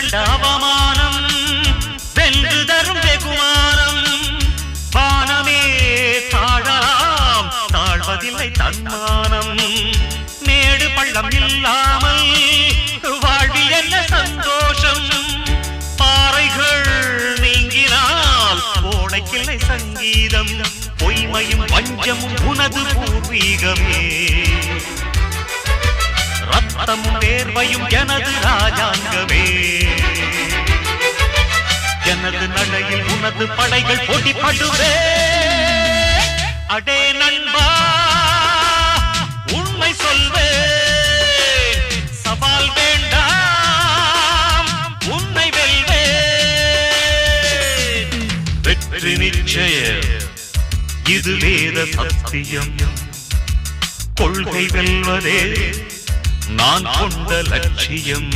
கண்ட அவமானம் வென்று தரும் வெகுமானம் வானமே தாழலாம் தாழ்வதில்லை தன்மானம் மேடு பள்ளம் இல்லாமல் வாழ்வில் என்ன சந்தோஷம் பாறைகள் நீங்கினால் ஓடைக்கில்லை சங்கீதம் பொய்மையும் வஞ்சமும் உனது பூர்வீகமே ரத்தமும் வேர்வையும் எனது ராஜாங்கமே எனது நடையில் உனது படைகள் போட்டிப்படுவே அடே நண்பா உண்மை சொல்வே சவால் வேண்டாம் உன்னை வெல்வே வெற்றி நிச்சய இது வேத சத்தியம் கொள்கை வெல்வதே நான் கொண்ட லட்சியம்